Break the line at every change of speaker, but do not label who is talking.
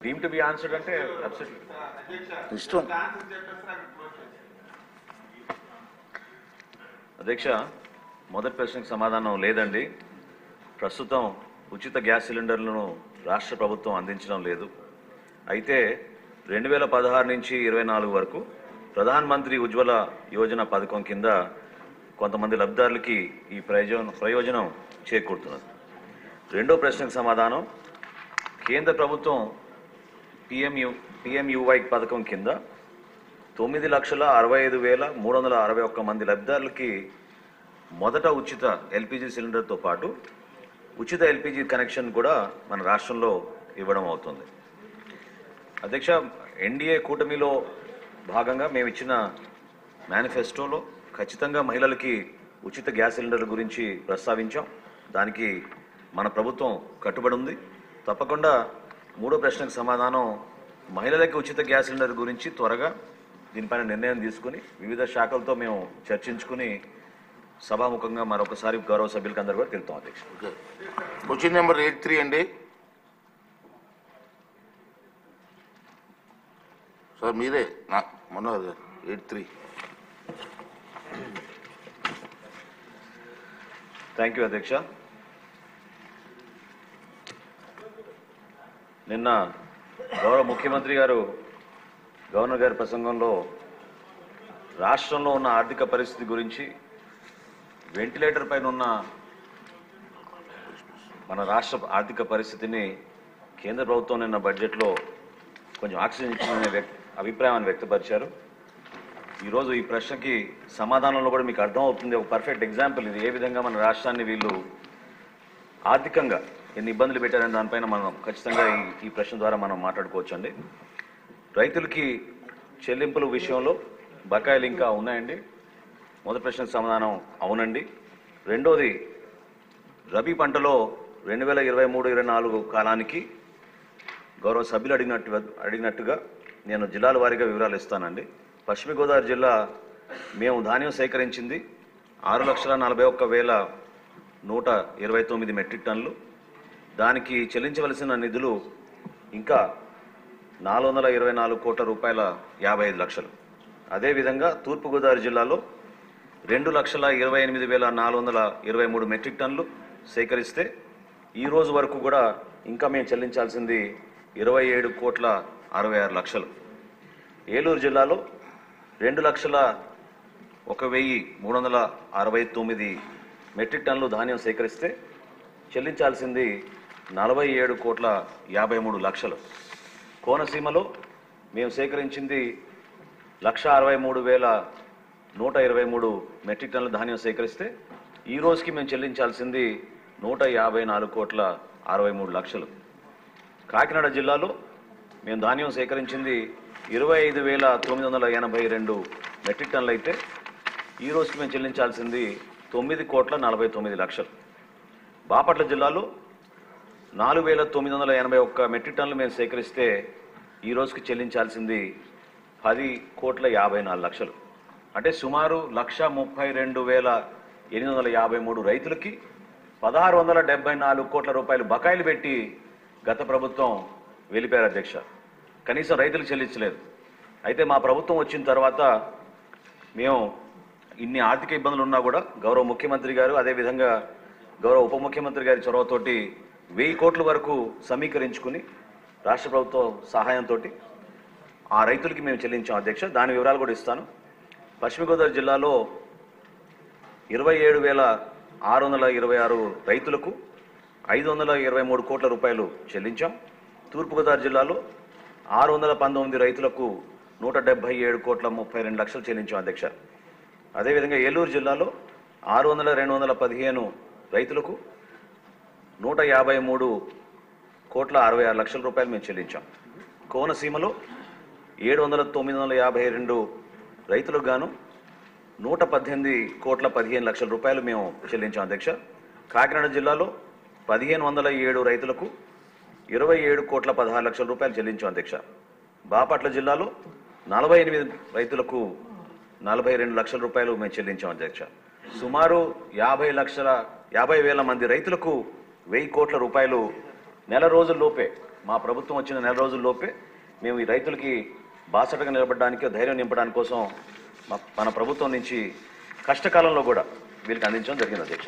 Deem to be answered అంటే
ఇష్టం.
అధ్యక్ష, మొదటి ప్రశ్నకు సమాధానం లేదండి. ప్రస్తుతం ఉచిత గ్యాస్ సిలిండర్లను రాష్ట్ర ప్రభుత్వం అందించడం లేదు. అయితే 2016 నుంచి 24 వరకు ప్రధాన్ మంత్రి ఉజ్వల యోజన పథకం కింద కొంతమంది లబ్ధిదారులకి ఈ ప్రయోజనం చేకూరుతున్నది. రెండో ప్రశ్నకు సమాధానం, కేంద్ర ప్రభుత్వం పిఎంయువై పథకం కింద 9,65,361 మంది లబ్ధిదారులకి మొదట ఉచిత ఎల్పిజి సిలిండర్తో పాటు ఉచిత ఎల్పిజి కనెక్షన్ కూడా మన రాష్ట్రంలో ఇవ్వడం అవుతుంది. అధ్యక్ష, ఎన్డీఏ కూటమిలో భాగంగా మేము ఇచ్చిన మేనిఫెస్టోలో ఖచ్చితంగా మహిళలకి ఉచిత గ్యాస్ సిలిండర్ల గురించి ప్రస్తావించాం. దానికి మన ప్రభుత్వం కట్టుబడి ఉంది. తప్పకుండా మూడో ప్రశ్నకు సమాధానం, మహిళలకి ఉచిత గ్యాస్ సిలిండర్ గురించి త్వరగా దీనిపైన నిర్ణయం తీసుకుని వివిధ శాఖలతో మేము చర్చించుకుని సభాముఖంగా మరొకసారి గౌరవ సభ్యులకి అందరూ కూడా తెలుపుతాం. అధ్యక్ష,
క్వశ్చన్ నెంబర్ 83 అండి. సార్ మీరే మనోహర్ గారు 83.
థ్యాంక్ యూ అధ్యక్ష. నిన్న గౌరవ ముఖ్యమంత్రి గారు గవర్నర్ గారి ప్రసంగంలో రాష్ట్రంలో ఉన్న ఆర్థిక పరిస్థితి గురించి, వెంటిలేటర్ పైన ఉన్న మన రాష్ట్ర ఆర్థిక పరిస్థితిని కేంద్ర ప్రభుత్వం నిన్న బడ్జెట్లో కొంచెం ఆక్సిజన్ ఇచ్చిన అభిప్రాయాన్ని వ్యక్తపరిచారు. ఈరోజు ఈ ప్రశ్నకి సమాధానంలో కూడా మీకు అర్థమవుతుంది. ఒక పర్ఫెక్ట్ ఎగ్జాంపుల్ ఇది, ఏ విధంగా మన రాష్ట్రాన్ని వీళ్ళు ఆర్థికంగా ఎన్ని ఇబ్బందులు పెట్టారనే దానిపైన మనం ఖచ్చితంగా ఈ ప్రశ్న ద్వారా మనం మాట్లాడుకోవచ్చండి. రైతులకి చెల్లింపుల విషయంలో బకాయిలు ఇంకా ఉన్నాయండి. మొదటి ప్రశ్నకు సమాధానం అవునండి. రెండోది, రబీ పంటలో 2023-24 కాలానికి గౌరవ సభ్యులు అడిగినట్టుగా నేను జిల్లాల వారీగా వివరాలు ఇస్తానండి. పశ్చిమ గోదావరి జిల్లా మేము ధాన్యం సేకరించింది 6,41,129 మెట్రిక్ టన్నులు. దానికి చెల్లించవలసిన నిధులు ఇంకా 424 కోట్ల రూపాయల 55 లక్షలు. అదేవిధంగా తూర్పుగోదావరి జిల్లాలో 2,28,423 మెట్రిక్ టన్నులు సేకరిస్తే ఈ రోజు వరకు కూడా ఇంకా మేము చెల్లించాల్సింది 27 కోట్ల 66 లక్షలు. ఏలూరు జిల్లాలో 2,01,369 మెట్రిక్ టన్నులు ధాన్యం సేకరిస్తే చెల్లించాల్సింది 47 కోట్ల 53 లక్షలు. కోనసీమలో మేము సేకరించింది 1,63,123 మెట్రిక్ టన్నుల ధాన్యం సేకరిస్తే ఈ రోజుకి మేము చెల్లించాల్సింది 154 కోట్ల 63 లక్షలు. కాకినాడ జిల్లాలో మేము ధాన్యం సేకరించింది 25,982 మెట్రిక్ టన్నులు అయితే ఈ రోజుకి మేము చెల్లించాల్సింది 9 కోట్ల 49 లక్షలు. బాపట్ల జిల్లాలో 4,981 మెట్రిక్ టన్నులు మేము సేకరిస్తే ఈ రోజుకి చెల్లించాల్సింది 10 కోట్ల 54 లక్షలు. అంటే సుమారు 132,853 రైతులకి 1,674 కోట్ల రూపాయలు బకాయిలు పెట్టి గత ప్రభుత్వం వెళ్ళిపోయారు అధ్యక్ష. కనీసం రైతులకు చెల్లించలేదు. అయితే మా ప్రభుత్వం వచ్చిన తర్వాత మేము ఇన్ని ఆర్థిక ఇబ్బందులు ఉన్నా కూడా గౌరవ ముఖ్యమంత్రి గారు, అదేవిధంగా గౌరవ ఉప ముఖ్యమంత్రి గారి చొరవతోటి 1000 కోట్ల వరకు సమీకరించుకుని రాష్ట్ర ప్రభుత్వ సహాయంతో ఆ రైతులకి మేము చెల్లించాం అధ్యక్ష. దాని వివరాలు కూడా ఇస్తాను. పశ్చిమ గోదావరి జిల్లాలో 27,626 రైతులకు 523 కోట్ల రూపాయలు చెల్లించాం. తూర్పుగోదావరి జిల్లాలో 619 రైతులకు 177 కోట్ల 32 లక్షలు చెల్లించాం అధ్యక్ష. అదేవిధంగా ఏలూరు జిల్లాలో 215 రైతులకు 153 కోట్ల 66 లక్షల రూపాయలు మేము చెల్లించాం. కోనసీమలో 7,952 రైతులకు గాను 118 కోట్ల 15 లక్షల రూపాయలు మేము చెల్లించాం అధ్యక్ష. కాకినాడ జిల్లాలో 1,507 రైతులకు 27 కోట్ల 16 లక్షల రూపాయలు చెల్లించాం అధ్యక్ష. బాపట్ల జిల్లాలో 48 రైతులకు 42 లక్షల రూపాయలు మేము చెల్లించాం అధ్యక్ష. సుమారు 50,000 మంది రైతులకు 1000 కోట్ల రూపాయలు నెల రోజుల్లోపే మా ప్రభుత్వం వచ్చిన నెల రోజుల్లోపే మేము ఈ రైతులకి బాసటగా నిలబడడానికి ధైర్యం నింపడానికి కోసం మన ప్రభుత్వం నుంచి కష్టకాలంలో కూడా వీళ్ళకి అందించడం జరిగింది అధ్యక్ష.